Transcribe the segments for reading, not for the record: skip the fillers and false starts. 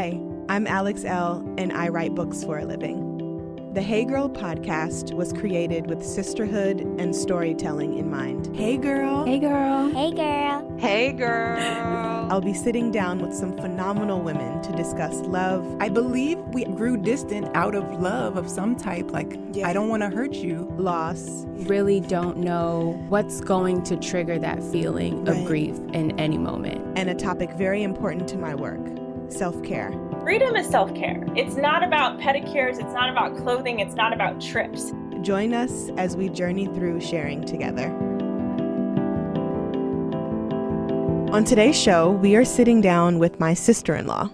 Hi, I'm Alex Elle, and I write books for a living. The Hey Girl podcast was created with sisterhood and storytelling in mind. Hey girl. Hey girl. Hey girl. Hey girl. I'll be sitting down with some phenomenal women to discuss love. I believe we grew distant out of love of some type, like, I don't want to hurt you. Loss. Really don't know what's going to trigger that feeling of grief in any moment. And a topic very important to my work, self-care. Freedom is self-care. It's not about pedicures. It's not about clothing. It's not about trips. Join us as we journey through sharing together. On today's show, we are sitting down with my sister-in-law.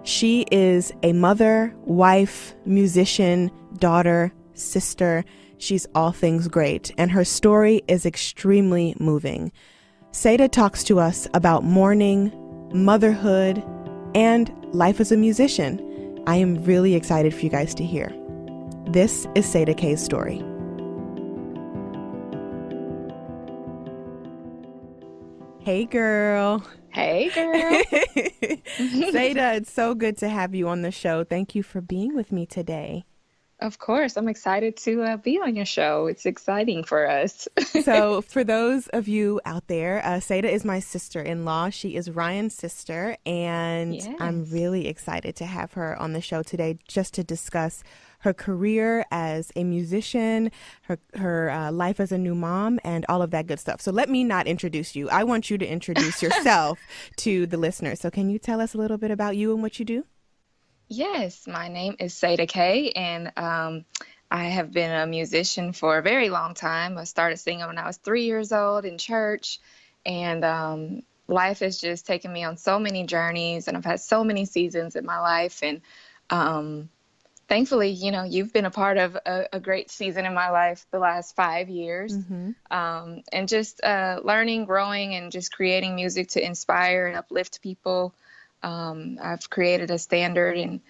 She is a mother, wife, musician, daughter, sister. She's all things great, and her story is extremely moving. Sada talks to us about mourning, motherhood, and life as a musician. I am really excited for you guys to hear. This is Sada K's story. Hey, girl. Hey, girl. Sada, it's so good to have you on the show. Thank you for being with me today. Of course. I'm excited to be on your show. It's exciting for us. So for those of you out there, Sada is my sister-in-law. She is Ryan's sister, and Yes. I'm really excited to have her on the show today just to discuss her career as a musician, her life as a new mom, and all of that good stuff. So let me not introduce you. I want you to introduce yourself to the listeners. So can you tell us a little bit about you and what you do? Yes, my name is Sada K, and I have been a musician for a very long time. I started singing when I was 3 years old in church, and life has just taken me on so many journeys, and I've had so many seasons in my life, and thankfully, you know, you've been a part of a great season in my life the last 5 years, and just learning, growing, and just creating music to inspire and uplift people. I've created a standard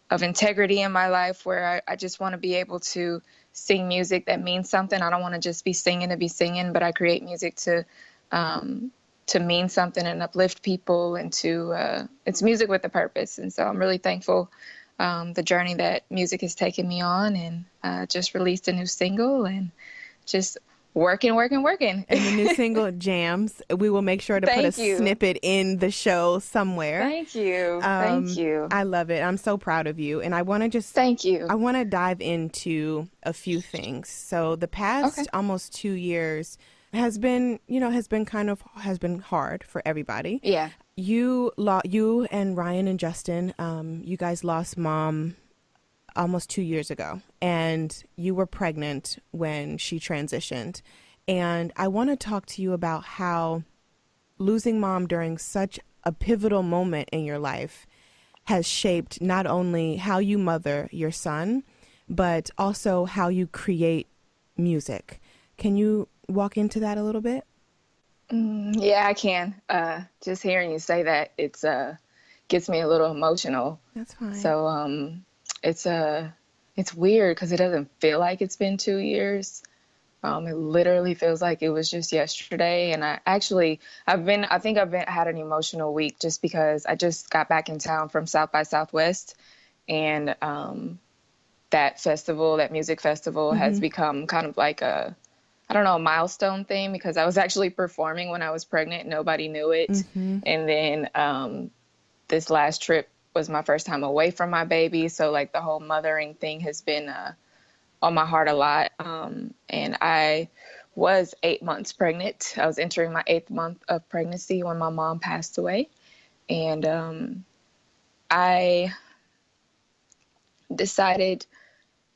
of integrity in my life where I just want to be able to sing music that means something. I don't want to just be singing to be singing, but I create music to mean something and uplift people, and it's music with a purpose. And so I'm really thankful the journey that music has taken me on, and just released a new single and just working. And the new single, Jams. We will make sure to put a snippet in the show somewhere. Thank you. Thank you. I love it. I'm so proud of you. And I want to just... Thank you. I want to dive into a few things. So the past almost 2 years has been hard for everybody. Yeah. You and Ryan and Justin, you guys lost mom almost 2 years ago, and you were pregnant when she transitioned. And I want to talk to you about how losing mom during such a pivotal moment in your life has shaped not only how you mother your son, but also how you create music. Can you walk into that a little bit? Yeah, I can. Just hearing you say that, it's gets me a little emotional. That's fine. So it's weird because it doesn't feel like it's been 2 years. It literally feels like it was just yesterday. And I think I've had an emotional week just because I just got back in town from South by Southwest, and that music festival has become kind of like a milestone thing, because I was actually performing when I was pregnant. Nobody knew it. And then this last trip was my first time away from my baby. So like the whole mothering thing has been on my heart a lot. And I was 8 months pregnant. I was entering my 8th month of pregnancy when my mom passed away. And I decided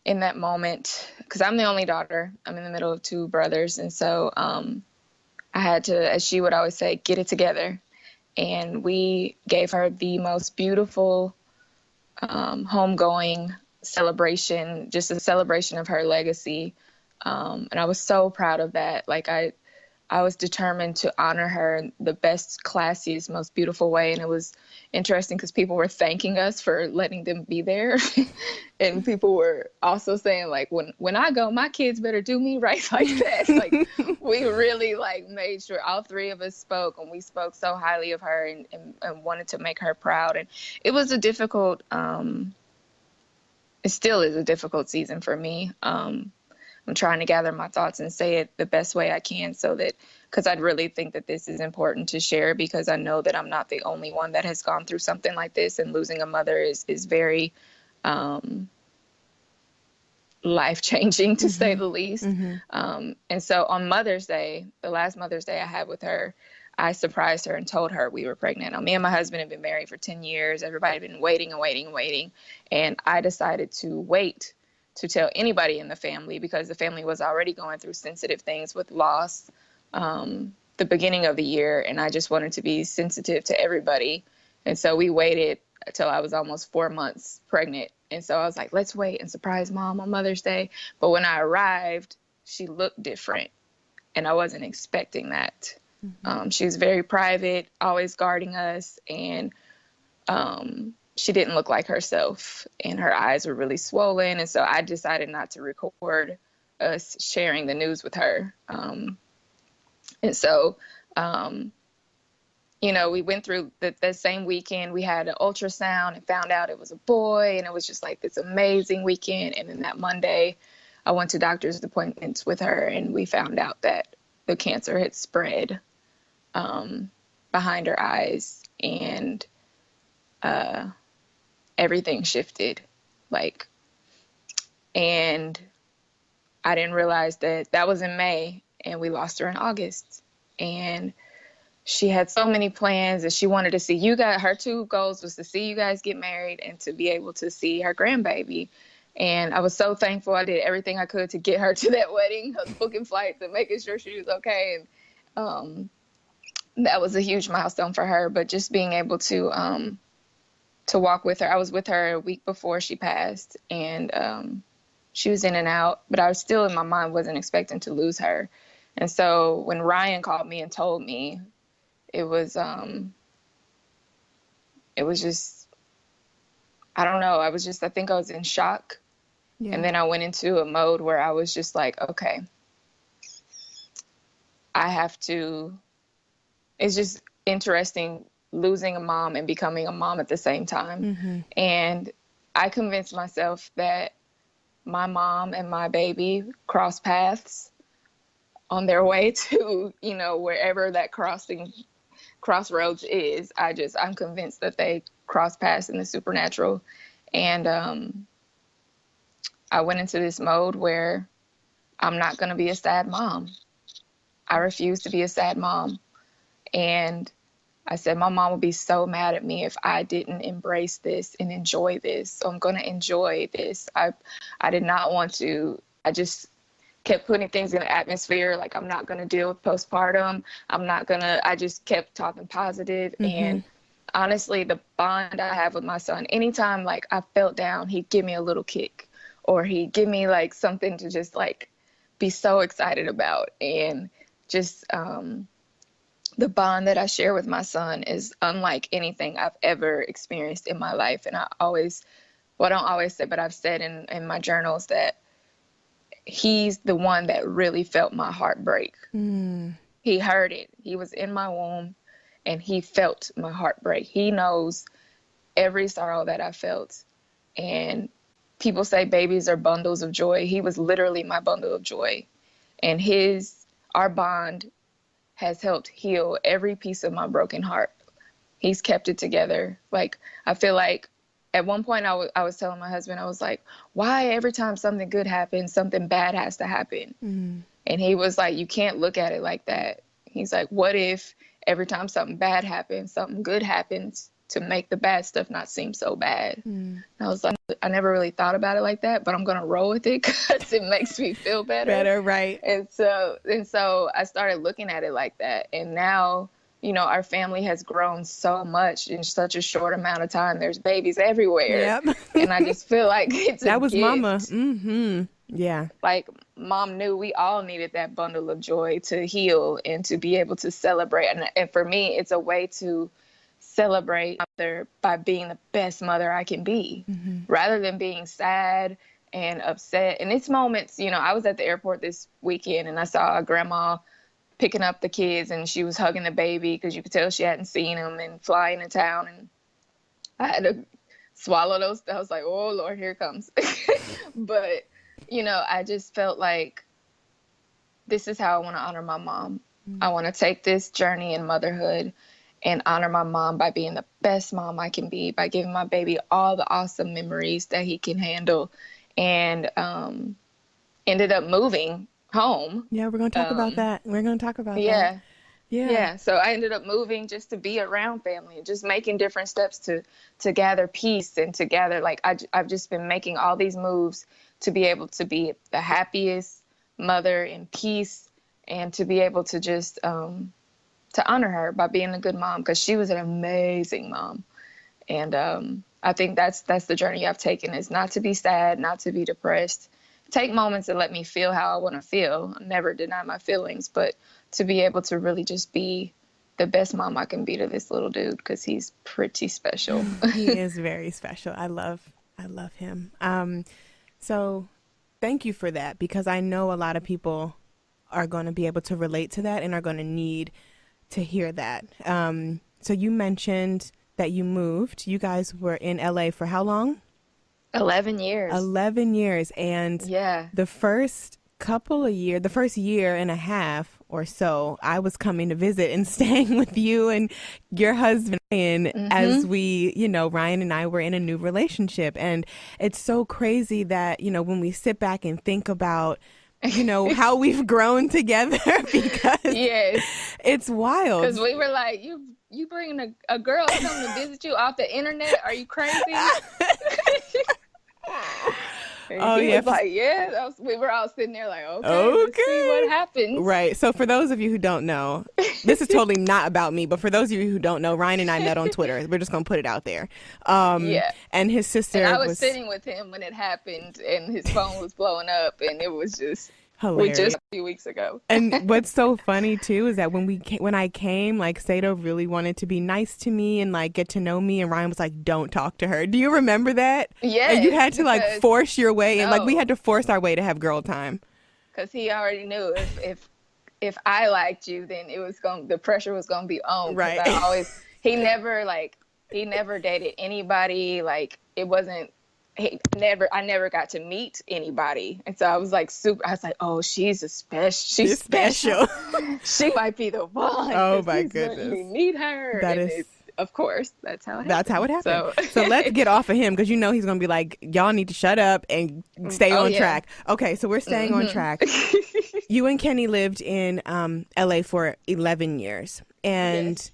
in that moment, because I'm the only daughter, I'm in the middle of 2 brothers. And so I had to, as she would always say, get it together. And we gave her the most beautiful homegoing celebration, just a celebration of her legacy. And I was so proud of that. Like I I was determined to honor her in the best, classiest, most beautiful way. And it was interesting because people were thanking us for letting them be there. And people were also saying, like, when I go, my kids better do me right like that. Like, we really, like, made sure all three of us spoke, and we spoke so highly of her and wanted to make her proud. And it was a difficult, it still is a difficult season for me. I'm trying to gather my thoughts and say it the best way I can, so that, because I really think that this is important to share, because I know that I'm not the only one that has gone through something like this, and losing a mother is very life-changing, to say the least. And so on Mother's Day, the last Mother's Day I had with her, I surprised her and told her we were pregnant. Now, me and my husband had been married for 10 years. Everybody had been waiting and waiting and waiting. And I decided to wait to tell anybody in the family, because the family was already going through sensitive things with loss the beginning of the year, and I just wanted to be sensitive to everybody. And so we waited until I was almost 4 months pregnant. And so I was like, let's wait and surprise Mom on Mother's Day. But when I arrived, she looked different, and I wasn't expecting that. She was very private, always guarding us, and she didn't look like herself, and her eyes were really swollen. And so I decided not to record us sharing the news with her. And so, you know, we went through the same weekend. We had an ultrasound and found out it was a boy, and it was just like this amazing weekend. And then that Monday, I went to doctor's appointments with her, and we found out that the cancer had spread behind her eyes, and everything shifted, like, and I didn't realize that was in May, and we lost her in August. And she had so many plans, and she wanted to see you guys. Her two goals was to see you guys get married and to be able to see her grandbaby. And I was so thankful. I did everything I could to get her to that wedding. I was booking flights and making sure she was okay. And that was a huge milestone for her. But just being able to walk with her. I was with her a week before she passed, and she was in and out, but I was still, in my mind, wasn't expecting to lose her. And so when Ryan called me and told me, it was just, I don't know. I think I was in shock. Yeah. And then I went into a mode where I was just like, okay, I have to, it's just interesting losing a mom and becoming a mom at the same time. And I convinced myself that my mom and my baby cross paths on their way to, you know, wherever that crossroads is. I'm convinced that they cross paths in the supernatural. And I went into this mode where I'm not going to be a sad mom. I refuse to be a sad mom. And I said, my mom would be so mad at me if I didn't embrace this and enjoy this. So I'm going to enjoy this. I did not want to. I just kept putting things in the atmosphere. Like, I'm not going to deal with postpartum. I just kept talking positive. And honestly, the bond I have with my son, anytime like I felt down, he'd give me a little kick, or he'd give me like something to just like be so excited about. And just, the bond that I share with my son is unlike anything I've ever experienced in my life. And I don't always say, but I've said in my journals that he's the one that really felt my heart break. He heard it. He was in my womb, and he felt my heart break. He knows every sorrow that I felt. And people say babies are bundles of joy. He was literally my bundle of joy. And our bond has helped heal every piece of my broken heart. He's kept it together. Like, I feel like at one point I was telling my husband, I was like, why every time something good happens, something bad has to happen? And he was like, you can't look at it like that. He's like, what if every time something bad happens, something good happens to make the bad stuff not seem so bad? And I was like, I never really thought about it like that, but I'm going to roll with it because it makes me feel better. Right. And so I started looking at it like that. And now, you know, our family has grown so much in such a short amount of time. There's babies everywhere. Yep. And I just feel like it's that was gift. Mama. Yeah. Like, Mom knew we all needed that bundle of joy to heal and to be able to celebrate. And for me, it's a way to celebrate mother by being the best mother I can be, rather than being sad and upset. And it's moments, you know, I was at the airport this weekend and I saw a grandma picking up the kids and she was hugging the baby because you could tell she hadn't seen him, and flying to town. And I had to swallow those. I was like, oh, Lord, here it comes. But, you know, I just felt like this is how I want to honor my mom. I want to take this journey in motherhood and honor my mom by being the best mom I can be, by giving my baby all the awesome memories that he can handle. And ended up moving home. Yeah, we're going to talk about that. We're going to talk about that. Yeah. Yeah. So I ended up moving just to be around family and just making different steps to gather peace and to gather, like, I've just been making all these moves to be able to be the happiest mother in peace, and to be able to just to honor her by being a good mom, because she was an amazing mom. And I think that's the journey I've taken, is not to be sad, not to be depressed. Take moments and let me feel how I want to feel. Never deny my feelings, but to be able to really just be the best mom I can be to this little dude, because he's pretty special. He is very special. I love him. So thank you for that, because I know a lot of people are going to be able to relate to that and are going to need to hear that. So you mentioned that you moved. You guys were in LA for how long? 11 years. 11 years. And Yeah. the first year and a half or so, I was coming to visit and staying with you and your husband, Ryan, as we, you know, Ryan and I were in a new relationship. And it's so crazy that, you know, when we sit back and think about, you know, how we've grown together, because Yes. it's wild. Because we were like, you bringing a girl to come to visit you off the internet? Are you crazy? Oh, he yeah. was like, yeah. We were all sitting there like, okay, let's see what happens. Right. So for those of you who don't know, this is totally not about me, but for those of you who don't know, Ryan and I met on Twitter. We're just going to put it out there. Yeah. And his sister And I was sitting with him when it happened, and his phone was blowing up, and it was just hilarious. just a few weeks ago. And what's so funny too is that when I came, like, Sada really wanted to be nice to me and like get to know me, and Ryan was like, "Don't talk to her." Do you remember that? Yeah. And you had to like force your way, and like we No. had to force our way to have girl time. Because he already knew if I liked you, then the pressure was gonna be on. 'Cause Right. he never dated anybody. Like, it wasn't. I never got to meet anybody. And so I was like I was like, oh, she's special. She might be the one. Oh my We goodness. meet her. That and is, of course, that's how it happened. that's how it happened. So let's get off of him, because you know he's going to be like, y'all need to shut up and stay on track. Okay, so we're staying on track. You and Kenny lived in LA for 11 years. And Yes.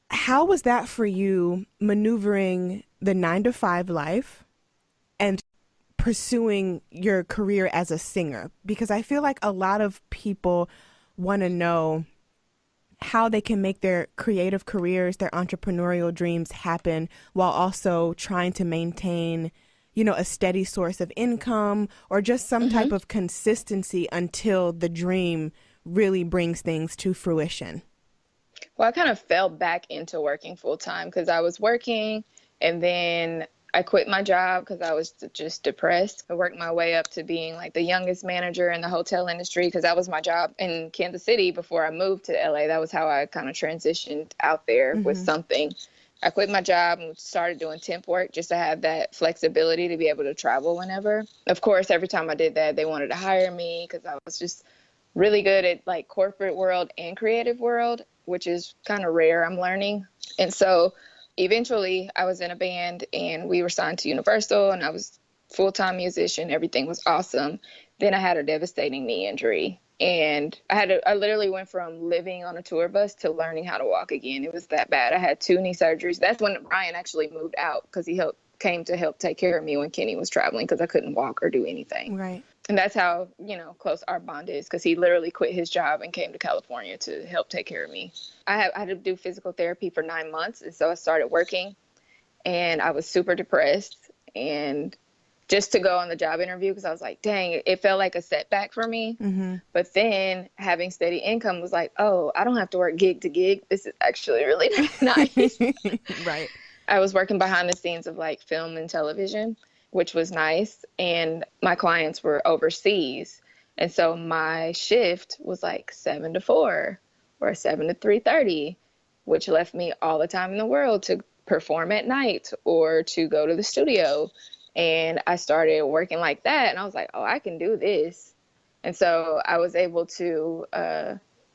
how was that for you, maneuvering the 9-to-5 life and pursuing your career as a singer? Because I feel like a lot of people want to know how they can make their creative careers, their entrepreneurial dreams happen while also trying to maintain, you know, a steady source of income or just some type of consistency until the dream really brings things to fruition. Well, I kind of fell back into working full time because I was working, and then I quit my job because I was just depressed. I worked my way up to being like the youngest manager in the hotel industry, because that was my job in Kansas City before I moved to LA. That was how I kind of transitioned out there with something. I quit my job and started doing temp work just to have that flexibility to be able to travel whenever. Of course, every time I did that, they wanted to hire me because I was just really good at like corporate world and creative world, which is kind of rare, I'm learning. And so eventually I was in a band and we were signed to Universal, and I was full-time musician. Everything was awesome. Then I had a devastating knee injury, and I literally went from living on a tour bus to learning how to walk again. It was that bad. I had 2 knee surgeries. That's when Ryan actually moved out, because he came to help take care of me when Kenny was traveling, because I couldn't walk or do anything. Right. And that's how, close our bond is, because he literally quit his job and came to California to help take care of me. I had to do physical therapy for 9 months. And so I started working, and I was super depressed. And just to go on the job interview, because I was like, dang, it felt like a setback for me. But then having steady income was like, oh, I don't have to work gig to gig. This is actually really nice. Right. I was working behind the scenes of like film and television, which was nice. And my clients were overseas. And so my shift was like 7 to 4 or 7 to 3:30, which left me all the time in the world to perform at night or to go to the studio. And I started working like that, and I was like, oh, I can do this. And so I was able to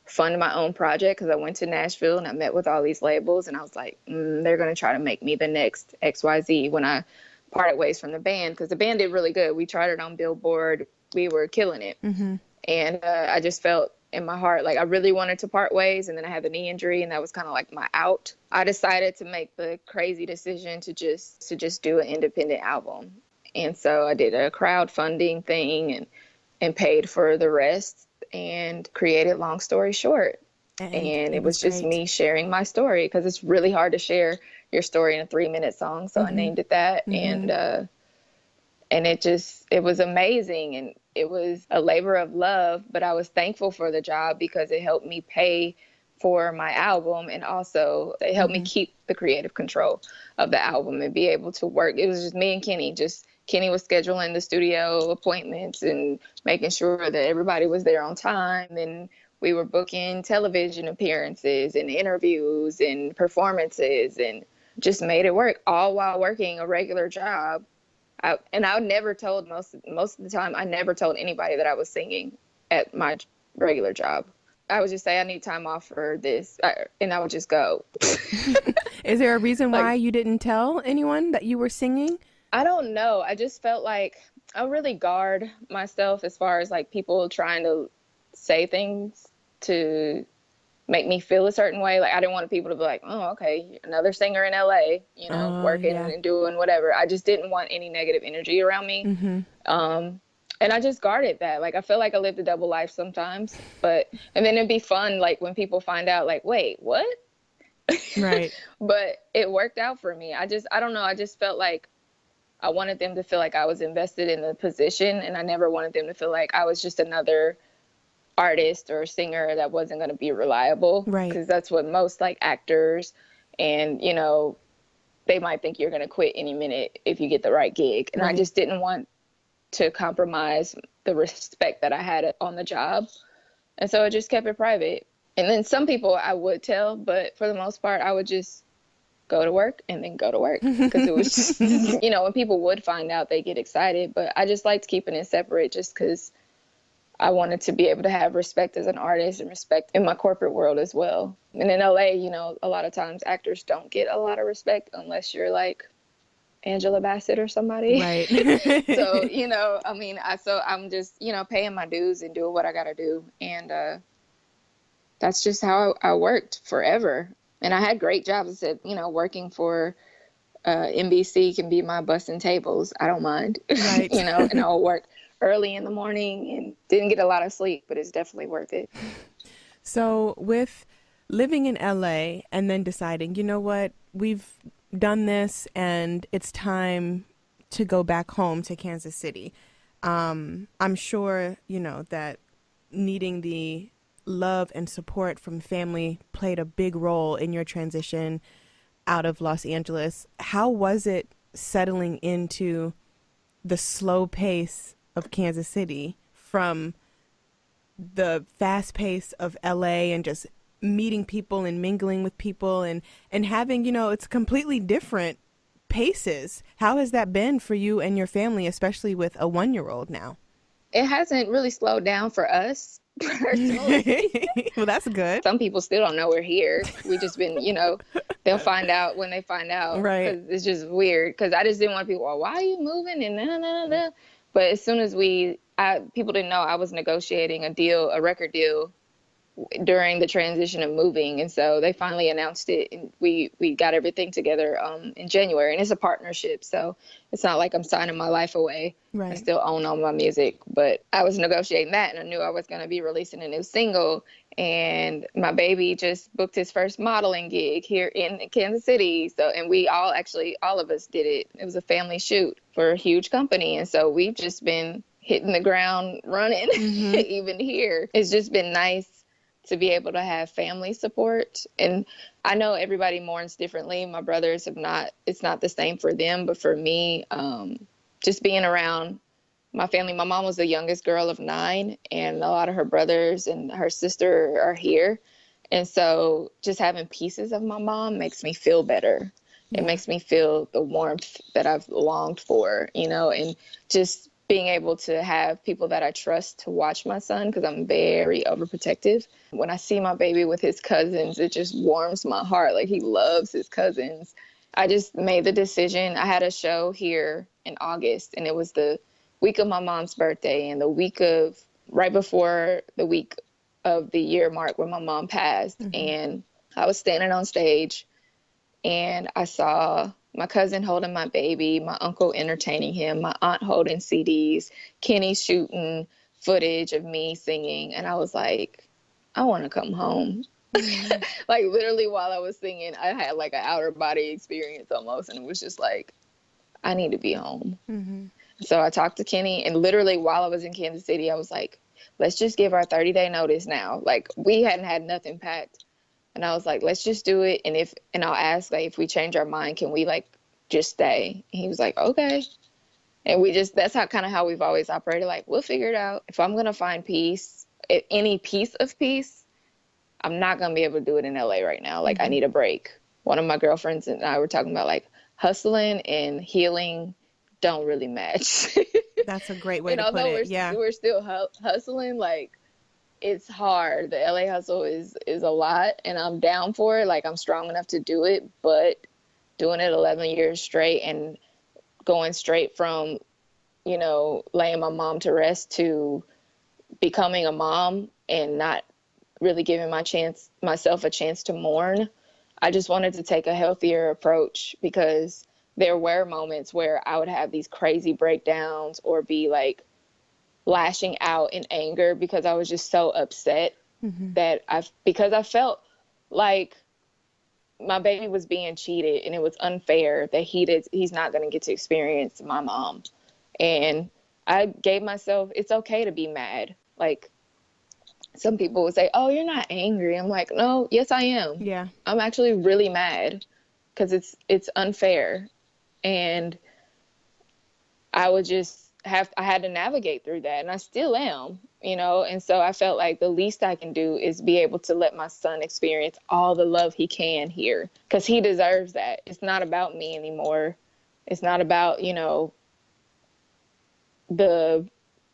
fund my own project, because I went to Nashville and I met with all these labels, and I was like, they're going to try to make me the next XYZ when I parted ways from the band, because the band did really good. We charted on Billboard. We were killing it. And I just felt in my heart like I really wanted to part ways, and then I had the knee injury, and that was kind of like my out. I decided to make the crazy decision to just do an independent album. And so I did a crowdfunding thing and paid for the rest and created Long Story Short. And it was just great. me sharing my story, because it's really hard to share your story in a 3-minute song. So I named it that. And it was amazing. And it was a labor of love, but I was thankful for the job because it helped me pay for my album. And also it helped me keep the creative control of the album and be able to work. It was just me and Kenny. Kenny was scheduling the studio appointments and making sure that everybody was there on time. And we were booking television appearances and interviews and performances, and just made it work, all while working a regular job. I never told, most of the time, I never told anybody that I was singing at my regular job. I would just say, I need time off for this, and I would just go. Is there a reason why you didn't tell anyone that you were singing? I don't know. I just felt like I really guard myself as far as like people trying to say things to make me feel a certain way. Like I didn't want people to be like, oh, okay, another singer in LA, working and doing whatever. I just didn't want any negative energy around me. And I just guarded that. Like I feel like I lived a double life sometimes, and then it'd be fun like when people find out like, wait, what? Right. But it worked out for me. I don't know. I just felt like I wanted them to feel like I was invested in the position, and I never wanted them to feel like I was just another artist or singer that wasn't going to be reliable. Right. Because that's what most like actors, and they might think you're going to quit any minute if you get the right gig. And I just didn't want to compromise the respect that I had on the job. And so I just kept it private. And then some people I would tell, but for the most part, I would just go to work and then go to work, because it was just, when people would find out, they get excited. But I just liked keeping it separate, just because I wanted to be able to have respect as an artist and respect in my corporate world as well. And in LA, a lot of times actors don't get a lot of respect unless you're like Angela Bassett or somebody. Right. So, so I'm just, paying my dues and doing what I got to do. And that's just how I worked forever. And I had great jobs. I said, working for NBC can be my busting tables. I don't mind, Right. And I'll work early in the morning and didn't get a lot of sleep, but it's definitely worth it. So with living in LA and then deciding, you know what, we've done this and it's time to go back home to Kansas City. I'm sure, that needing the love and support from family played a big role in your transition out of Los Angeles. How was it settling into the slow pace of Kansas City from the fast pace of LA and just meeting people and mingling with people and having, it's completely different paces? How has that been for you and your family, especially with a 1-year-old now? It hasn't really slowed down for us personally. Well, that's good. Some people still don't know we're here. We just been, they'll find out when they find out. Right. 'Cause it's just weird. Because I just didn't want people, well, why are you moving? And nah. But as soon as people didn't know I was negotiating a record deal during the transition of moving. And so they finally announced it, and we got everything together in January. And it's a partnership, so it's not like I'm signing my life away. Right. I still own all my music, but I was negotiating that, and I knew I was going to be releasing a new single. And my baby just booked his first modeling gig here in Kansas City. So, and we all of us did it. It was a family shoot for a huge company. And so we've just been hitting the ground running. Even here. It's just been nice to be able to have family support. And I know everybody mourns differently. My brothers it's not the same for them, but for me, just being around my family. My mom was the youngest girl of 9, and a lot of her brothers and her sister are here. And so just having pieces of my mom makes me feel better. Yeah. It makes me feel the warmth that I've longed for, and just being able to have people that I trust to watch my son, because I'm very overprotective. When I see my baby with his cousins, it just warms my heart. Like, he loves his cousins. I just made the decision. I had a show here in August, and it was the week of my mom's birthday and right before the week of the year mark when my mom passed. And I was standing on stage, and I saw my cousin holding my baby, my uncle entertaining him, my aunt holding CDs, Kenny shooting footage of me singing. And I was like, I want to come home. Like, literally while I was singing, I had like an outer body experience almost. And it was just like, I need to be home. So I talked to Kenny, and literally while I was in Kansas City, I was like, let's just give our 30-day notice now. Like, we hadn't had nothing packed. And I was like, let's just do it. And I'll ask, like, if we change our mind, can we like just stay? And he was like, okay. And that's how we've always operated. Like, we'll figure it out. If I'm going to find peace, any piece of peace, I'm not going to be able to do it in LA right now. Like, I need a break. One of my girlfriends and I were talking about, like, hustling and healing don't really match. That's a great way to put it. Yeah. We're still hustling. Like, it's hard. The LA hustle is a lot, and I'm down for it. Like, I'm strong enough to do it, but doing it 11 years straight and going straight from, laying my mom to rest to becoming a mom and not really giving myself a chance to mourn. I just wanted to take a healthier approach, because there were moments where I would have these crazy breakdowns or be like lashing out in anger because I was just so upset because I felt like my baby was being cheated, and it was unfair that he's not going to get to experience my mom. And I gave myself, it's okay to be mad. Like, some people would say, oh, you're not angry. I'm like, no, yes, I am. Yeah. I'm actually really mad because it's unfair. And I had to navigate through that, and I still am, and so I felt like the least I can do is be able to let my son experience all the love he can here, because he deserves that. It's not about me anymore. It's not about, the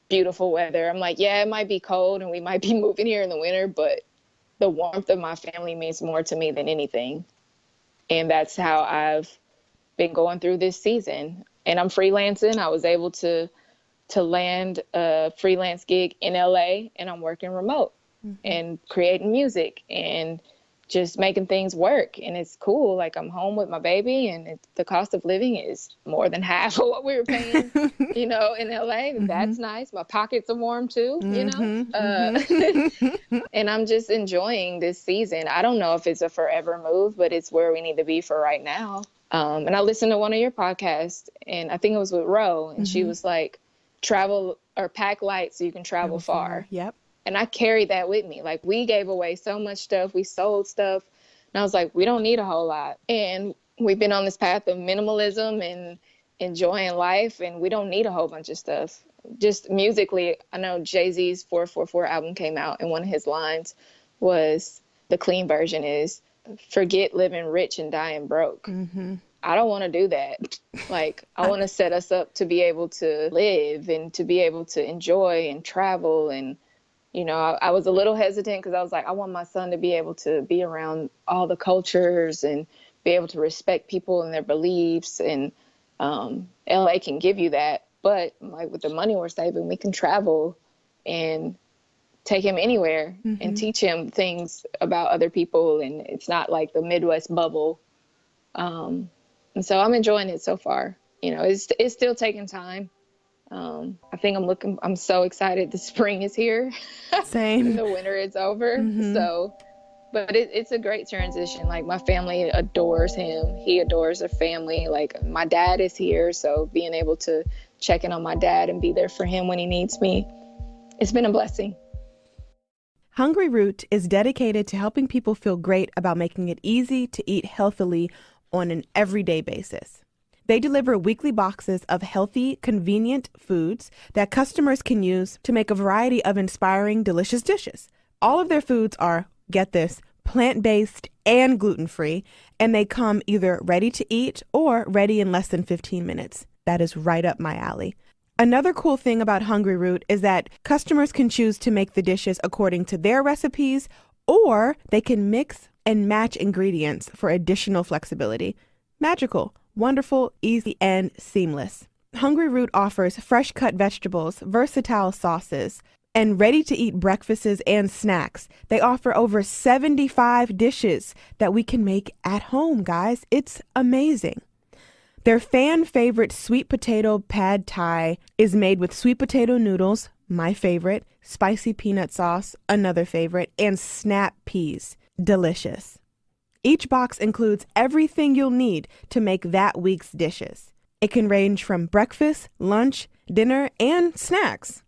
beautiful weather. I'm like, yeah, it might be cold and we might be moving here in the winter, but the warmth of my family means more to me than anything. And that's how I've been going through this season. And I'm freelancing. I was able to land a freelance gig in LA, and I'm working remote and creating music and just making things work. And it's cool. Like, I'm home with my baby, and the cost of living is more than half of what we were paying, in LA. That's nice. My pockets are warm too, and I'm just enjoying this season. I don't know if it's a forever move, but it's where we need to be for right now. And I listened to one of your podcasts, and I think it was with Ro, and she was like, travel or pack light so you can travel far. Yep. And I carried that with me. Like, we gave away so much stuff. We sold stuff. And I was like, we don't need a whole lot. And we've been on this path of minimalism and enjoying life, and we don't need a whole bunch of stuff. Just musically, I know Jay-Z's 444 album came out, and one of his lines was, the clean version is, forget living rich and dying broke. I don't want to do that. Like, I want to set us up to be able to live and to be able to enjoy and travel. And, I was a little hesitant because I was like, I want my son to be able to be around all the cultures and be able to respect people and their beliefs. And LA can give you that. But like, with the money we're saving, we can travel and take him anywhere and teach him things about other people. And it's not like the Midwest bubble. And so I'm enjoying it so far. You know, it's still taking time. I think I'm so excited the spring is here. Same. And the winter is over. So, but it's a great transition. Like, my family adores him. He adores the family. Like, my dad is here. So being able to check in on my dad and be there for him when he needs me, it's been a blessing. Hungry Root is dedicated to helping people feel great about making it easy to eat healthily on an everyday basis. They deliver weekly boxes of healthy, convenient foods that customers can use to make a variety of inspiring, delicious dishes. All of their foods are, get this, plant-based and gluten-free, and they come either ready to eat or ready in less than 15 minutes. That is right up my alley. Another cool thing about Hungry Root is that customers can choose to make the dishes according to their recipes, or they can mix and match ingredients for additional flexibility. Magical, wonderful, easy, and seamless. Hungry Root offers fresh cut vegetables, versatile sauces, and ready-to-eat breakfasts and snacks. They offer over 75 dishes that we can make at home, guys. It's amazing. Their fan favorite sweet potato pad thai is made with sweet potato noodles, my favorite, spicy peanut sauce, another favorite, and snap peas. Delicious. Each box includes everything you'll need to make that week's dishes. It can range from breakfast, lunch, dinner, and snacks.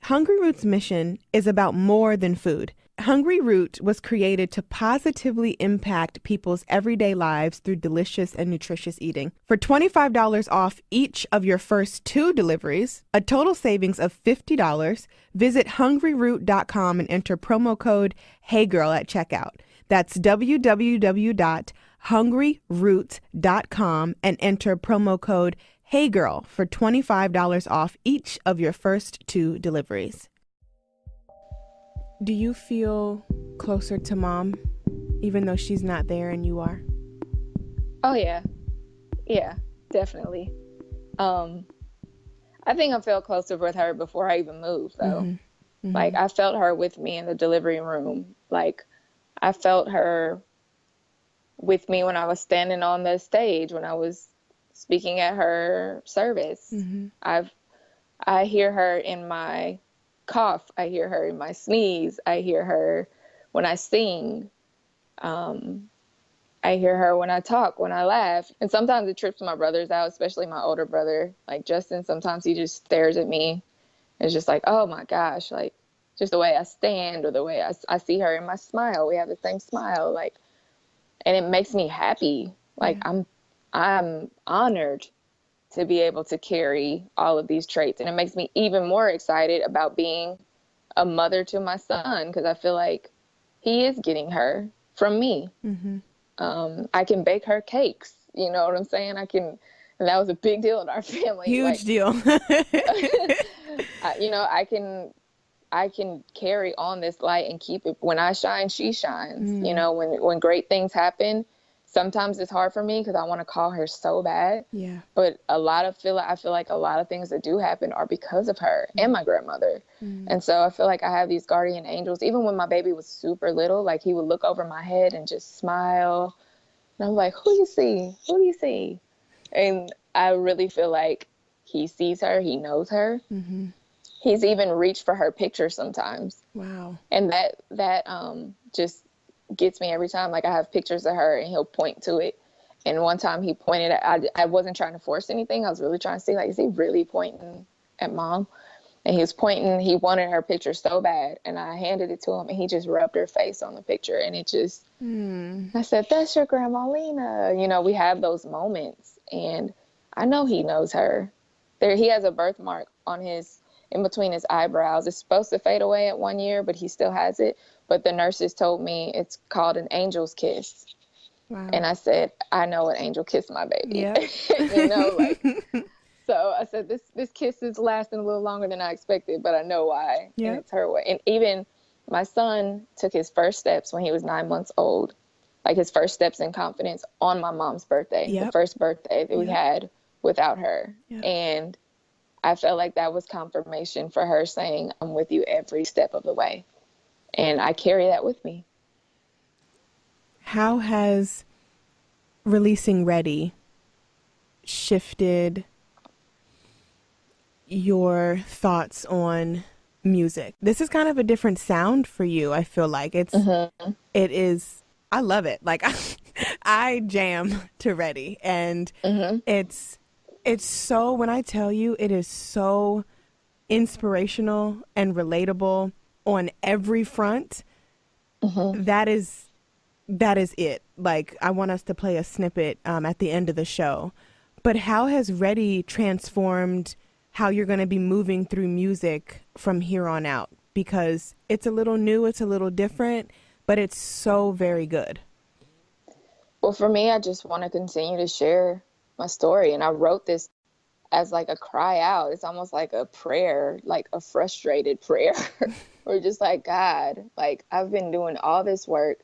Hungry Root's mission is about more than food. Hungry Root was created to positively impact people's everyday lives through delicious and nutritious eating. For $25 off each of your first 2 deliveries, a total savings of $50, visit hungryroot.com and enter promo code HeyGirl at checkout. That's www.hungryroot.com and enter promo code HeyGirl for $25 off each of your first 2 deliveries. Do you feel closer to mom, even though she's not there and you are? Oh, yeah. Yeah, definitely. I think I felt closer with her before I even moved, though. Like, I felt her with me in the delivery room. Like, I felt her with me when I was standing on the stage, when I was speaking at her service. I hear her in my cough. I hear her in my sneeze. I hear her when I sing. I hear her when I talk, when I laugh. And sometimes it trips my brothers out, especially my older brother. Like, Justin, sometimes he just stares at me. It's just like, oh my gosh, like, just the way I stand or the way I see her in my smile. We have the same smile, like, and it makes me happy. Like, I'm honored to be able to carry all of these traits. And it makes me even more excited about being a mother to my son, because I feel like he is getting her from me. I can bake her cakes. You know what I'm saying? And that was a big deal in our family. Huge deal. You know, I can carry on this light and keep it. When I shine, she shines. You know, when great things happen, sometimes it's hard for me because I want to call her so bad. Yeah. But I feel like a lot of things that do happen are because of her and my grandmother. And so I feel like I have these guardian angels. Even when my baby was super little, like, he would look over my head and just smile. And I'm like, who do you see? Who do you see? And I really feel like he sees her. He knows her. He's even reached for her picture sometimes. Wow. And that just gets me every time. Like, I have pictures of her and he'll point to it. And one time he pointed at, I wasn't trying to force anything. I was really trying to see, like, is he really pointing at mom? And he was pointing, he wanted her picture so bad. And I handed it to him and he just rubbed her face on the picture. And it just, I said, that's your Grandma Lena. You know, we have those moments and I know he knows her. He has a birthmark on in between his eyebrows. It's supposed to fade away at 1 year, but he still has it. But the nurses told me it's called an angel's kiss. Wow. And I said, I know an angel kissed my baby. Yeah. You know, like, so I said, this kiss is lasting a little longer than I expected, but I know why. Yeah. And it's her way. And even my son took his first steps when he was 9 months old, like his first steps in confidence on my mom's birthday, the first birthday that we had without her. And I felt like that was confirmation for her saying, I'm with you every step of the way. And I carry that with me. How has releasing Ready shifted your thoughts on music? This is kind of a different sound for you. I feel like it is, I love it. Like I jam to Ready, and it's so, when I tell you, it is so inspirational and relatable on every front. That is it. Like, I want us to play a snippet at the end of the show. But how has Ready transformed how you're going to be moving through music from here on out? Because it's a little new, it's a little different, but it's so very good. Well, for me, I just want to continue to share my story. And I wrote this as like a cry out. It's almost like a prayer, like a frustrated prayer. We're just like, God, like, I've been doing all this work.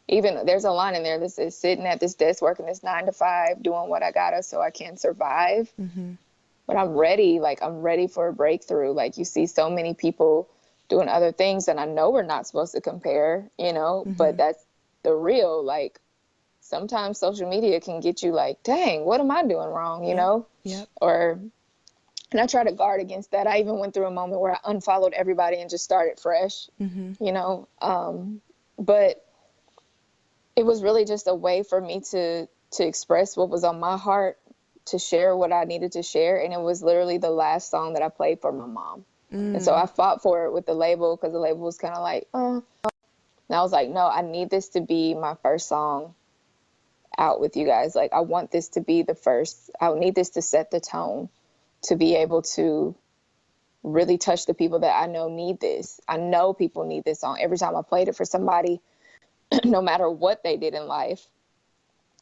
Even there's a line in there that says, sitting at this desk working this 9 to 5, doing what I gotta so I can survive. But I'm ready. Like, I'm ready for a breakthrough. Like, you see so many people doing other things, and I know we're not supposed to compare, you know, but that's the real, like, sometimes social media can get you like, dang, what am I doing wrong, you know? And I try to guard against that. I even went through a moment where I unfollowed everybody and just started fresh, you know? But it was really just a way for me to express what was on my heart, to share what I needed to share. And it was literally the last song that I played for my mom. And so I fought for it with the label, because the label was kind of like, oh. And I was like, no, I need this to be my first song out with you guys. Like, I want this to be the first. I need this to set the tone, to be able to really touch the people that I know need this. I know people need this song. Every time I played it for somebody, no matter what they did in life,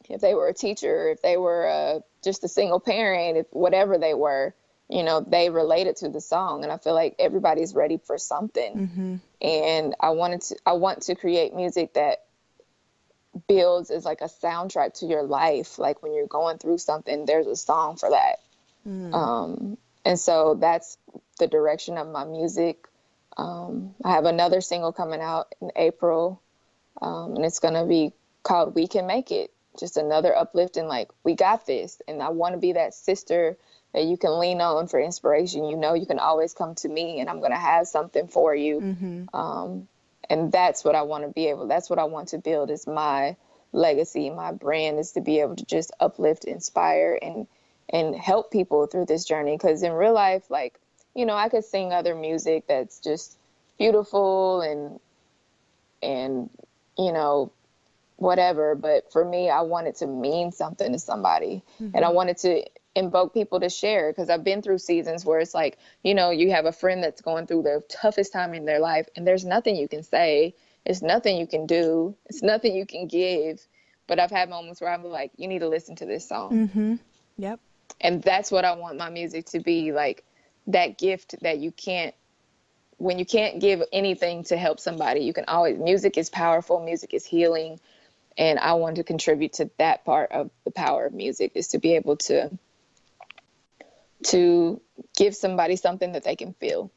if they were a teacher, if they were just a single parent, if whatever they were, you know, they related to the song. And I feel like everybody's ready for something. And I want to create music that builds as like a soundtrack to your life. Like, when you're going through something, there's a song for that. And so that's the direction of my music. I have another single coming out in April, and it's going to be called We Can Make It. Just another uplifting, like, we got this. And I want to be that sister that you can lean on for inspiration. You know, you can always come to me, and I'm going to have something for you. And that's what I want to be able, that's what I want to build, is my legacy. My brand is to be able to just uplift, inspire, and help people through this journey. Because in real life, like, you know, I could sing other music that's just beautiful and, you know, whatever. But for me, I want it to mean something to somebody. And I wanted to invoke people to share, because I've been through seasons where it's like, you know, you have a friend that's going through the toughest time in their life, and there's nothing you can say. It's nothing you can do. It's nothing you can give. But I've had moments where I'm like, you need to listen to this song. Yep. And that's what I want my music to be, like, that gift that you can't, when you can't give anything to help somebody, you can always, music is powerful, music is healing. And I want to contribute to that part of the power of music, is to be able to give somebody something that they can feel.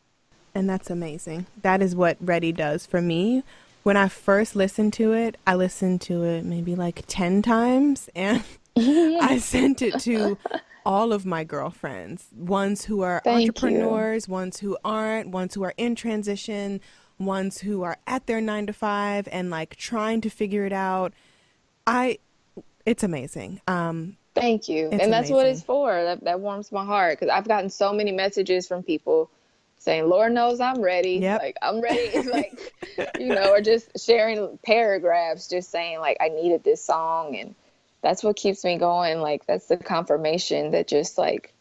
And that's amazing. That is what Ready does for me. When I first listened to it, I listened to it maybe like 10 times, and I sent it to all of my girlfriends, ones who are entrepreneurs, ones who aren't, ones who are in transition, ones who are at their 9 to 5 and like trying to figure it out. It's amazing. Thank you. And that's what it's for. That warms my heart, because I've gotten so many messages from people saying, Lord knows I'm ready. Like, I'm ready. Like, you know, or just sharing paragraphs, just saying like, I needed this song. And that's what keeps me going. Like, that's the confirmation that just like,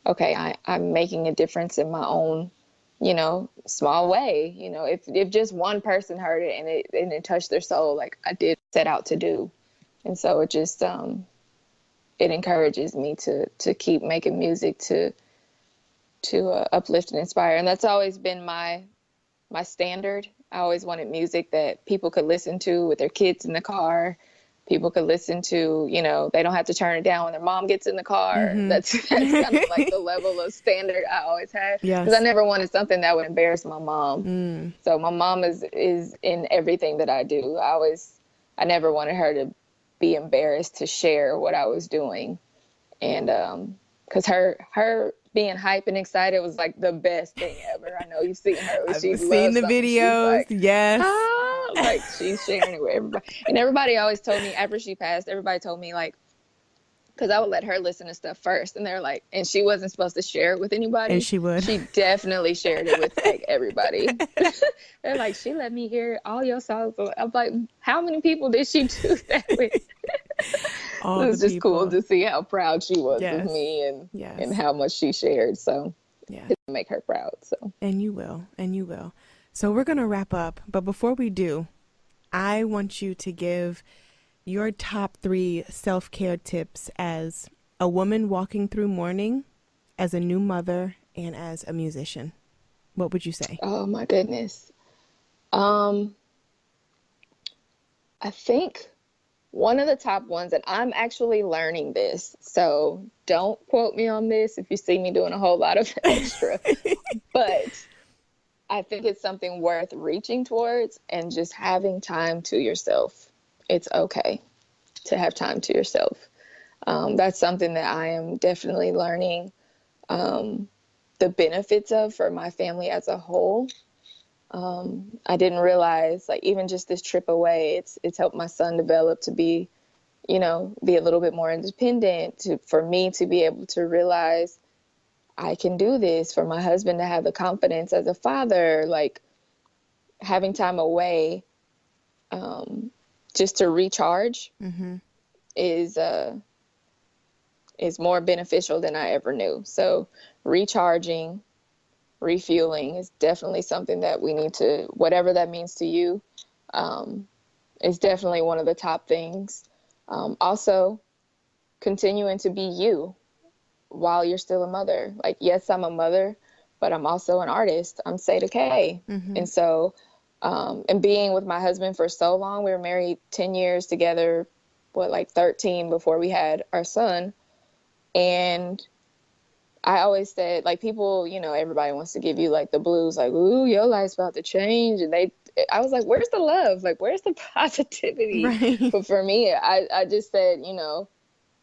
okay, I'm making a difference in my own, you know, small way. You know, if just one person heard it and it touched their soul, like I did set out to do. And so it just, it encourages me to keep making music, to uplift and inspire. And that's always been my standard. I always wanted music that people could listen to with their kids in the car, people could listen to, you know, they don't have to turn it down when their mom gets in the car. That's kind of like the level of standard I always had. Because I never wanted something that would embarrass my mom. So my mom is in everything that I do. I never wanted her to be embarrassed to share what I was doing. And because her being hype and excited was like the best thing ever. I know you've seen her. I've seen the videos. Like, yes. Like she's sharing it with everybody. And everybody always told me after she passed, everybody told me like, because I would let her listen to stuff first. And they're like, and she wasn't supposed to share it with anybody. And she would. She definitely shared it with like everybody. They're like, she let me hear all your songs. I'm like, how many people did she do that with? It was just cool to see how proud she was of me and how much she shared. So to make her proud. So and you will. So we're gonna wrap up, but before we do, I want you to give your top 3 self-care tips as a woman walking through mourning, as a new mother, and as a musician. What would you say? Oh my goodness. I think one of the top ones, and I'm actually learning this, so don't quote me on this if you see me doing a whole lot of extra, but I think it's something worth reaching towards, and just having time to yourself. It's okay to have time to yourself. That's something that I am definitely learning the benefits of for my family as a whole. I didn't realize, like, even just this trip away, it's helped my son develop to be, you know, be a little bit more independent, for me to be able to realize I can do this, for my husband to have the confidence as a father, like having time away, just to recharge is more beneficial than I ever knew. So recharging, refueling is definitely something that we need to, whatever that means to you, is definitely one of the top things. Also, continuing to be you while you're still a mother. Like, yes, I'm a mother, but I'm also an artist. I'm Sada K. And so, and being with my husband for so long, we were married 10 years together, 13 before we had our son. And I always said, like, people, you know, everybody wants to give you like the blues, like, ooh, your life's about to change. And I was like, where's the love? Like, where's the positivity? Right. But for me, I just said, you know,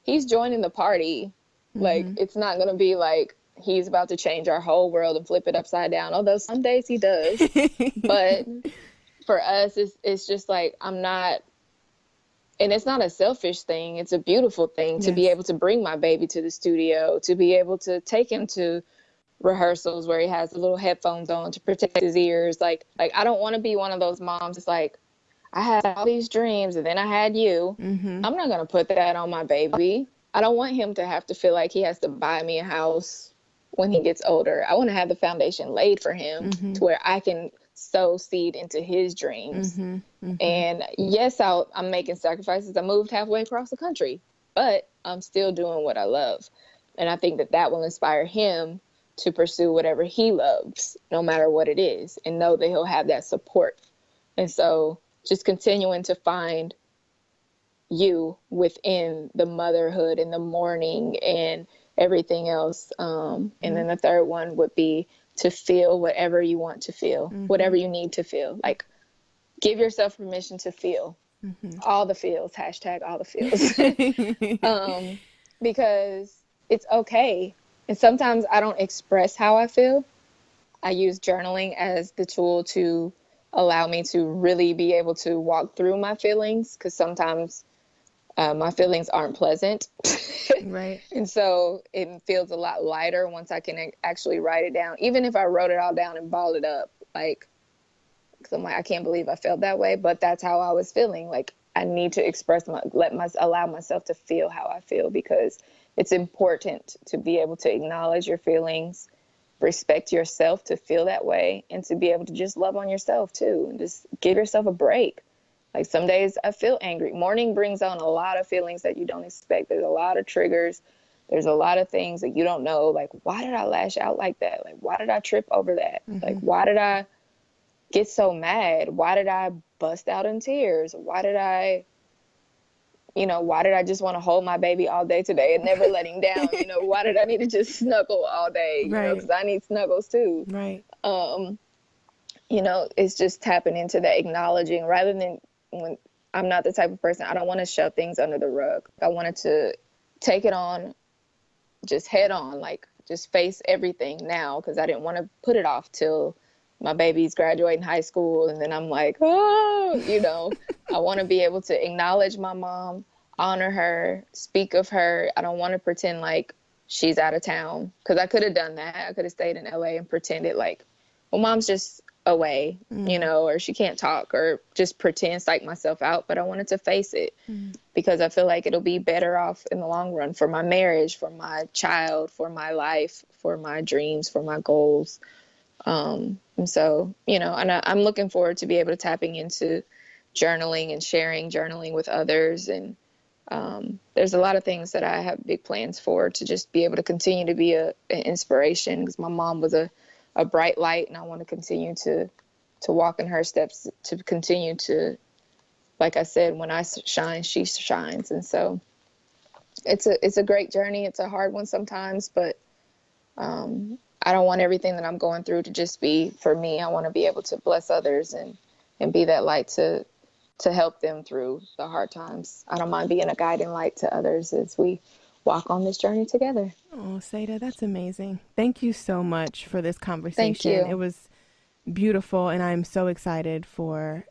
he's joining the party. Like, it's not going to be like he's about to change our whole world and flip it upside down. Although some days he does. But for us, it's just like, I'm not. And it's not a selfish thing. It's a beautiful thing to be able to bring my baby to the studio, to be able to take him to rehearsals where he has the little headphones on to protect his ears. Like I don't want to be one of those moms. It's like, I had all these dreams and then I had you. I'm not going to put that on my baby. I don't want him to have to feel like he has to buy me a house when he gets older. I want to have the foundation laid for him to where I can sow seed into his dreams. And yes, I'm making sacrifices. I moved halfway across the country, but I'm still doing what I love. And I think that will inspire him to pursue whatever he loves, no matter what it is, and know that he'll have that support. And so just continuing to find you within the motherhood and the mourning and everything else. And then the third one would be to feel whatever you want to feel, whatever you need to feel. Like, give yourself permission to feel all the feels, hashtag all the feels. Because it's okay. And sometimes I don't express how I feel. I use journaling as the tool to allow me to really be able to walk through my feelings, because sometimes my feelings aren't pleasant. Right. And so it feels a lot lighter once I can actually write it down. Even if I wrote it all down and balled it up, like, because I'm like, I can't believe I felt that way, but that's how I was feeling. Like, I need to allow myself to feel how I feel, because it's important to be able to acknowledge your feelings, respect yourself to feel that way, and to be able to just love on yourself too, and just give yourself a break. Like, some days I feel angry. Mourning brings on a lot of feelings that you don't expect. There's a lot of triggers. There's a lot of things that you don't know. Like, why did I lash out like that? Like, why did I trip over that? Like, why did I get so mad? Why did I bust out in tears? Why did I why did I just want to hold my baby all day today and never let him down? Why did I need to just snuggle all day? Because I need snuggles too. Right. It's just tapping into that acknowledging, rather than, when I'm not the type of person, I don't want to shove things under the rug. I wanted to take it on, just head on, like just face everything now, because I didn't want to put it off till my baby's graduating high school. And then I'm like, I want to be able to acknowledge my mom, honor her, speak of her. I don't want to pretend like she's out of town, because I could have done that. I could have stayed in LA and pretended like, well, mom's just away, or she can't talk, or just pretend psych myself out. But I wanted to face it because I feel like it'll be better off in the long run for my marriage, for my child, for my life, for my dreams, for my goals. And so, and I'm looking forward to be able to tapping into journaling and sharing journaling with others. And there's a lot of things that I have big plans for, to just be able to continue to be an inspiration, because my mom was a bright light, and I want to continue to walk in her steps, to continue to, like I said, when I shine, she shines. And so it's a great journey. It's a hard one sometimes, but I don't want everything that I'm going through to just be for me. I want to be able to bless others and be that light to help them through the hard times. I don't mind being a guiding light to others as we walk on this journey together. Oh, Sada, that's amazing. Thank you so much for this conversation. Thank you. It was beautiful, and I'm so excited for,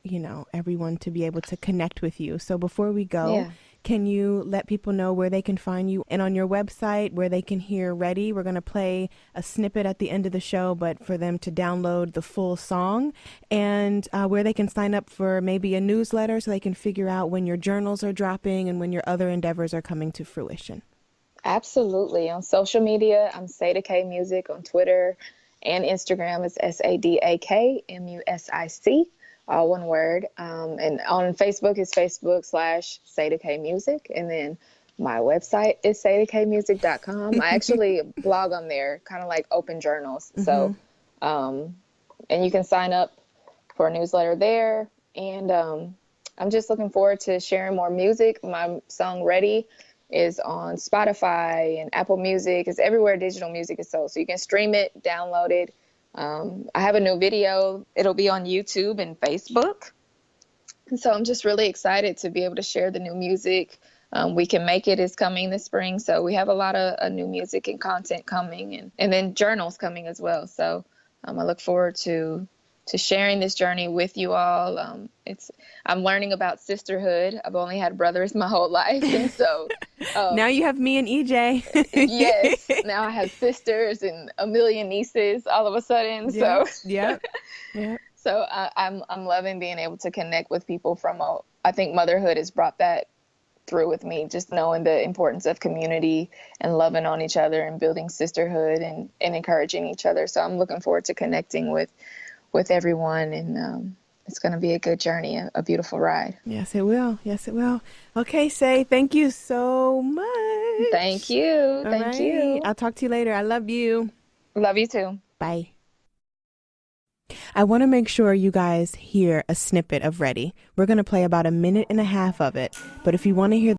everyone to be able to connect with you. So before we go, can you let people know where they can find you, and on your website where they can hear Ready? We're going to play a snippet at the end of the show, but for them to download the full song, and where they can sign up for maybe a newsletter so they can figure out when your journals are dropping and when your other endeavors are coming to fruition. Absolutely. On social media, I'm Sada K Music on Twitter, and Instagram is SADAKMUSIC, all one word. And on Facebook is Facebook.com/Sada K Music. And then my website is sadakmusic.com. I actually blog on there, kind of like open journals. So, and you can sign up for a newsletter there. And I'm just looking forward to sharing more music. My song Ready is on Spotify and Apple Music. It's everywhere digital music is sold. So you can stream it, download it. I have a new video. It'll be on YouTube and Facebook. And so I'm just really excited to be able to share the new music. We Can Make It is coming this spring. So we have a lot of new music and content coming, and then journals coming as well. So I look forward to sharing this journey with you all. I'm learning about sisterhood. I've only had brothers my whole life. And so now you have me and EJ. Yes. Now I have sisters and a million nieces all of a sudden. Yeah. So I'm loving being able to connect with people I think motherhood has brought that through with me, just knowing the importance of community and loving on each other and building sisterhood and encouraging each other. So I'm looking forward to connecting with everyone, and it's going to be a good journey, a beautiful ride. Yes, it will. Yes, it will. Okay, Say, thank you so much. Thank you. Thank you. I'll talk to you later. I love you. Love you too. Bye. I want to make sure you guys hear a snippet of Ready. We're going to play about a minute and a half of it, but if you want to hear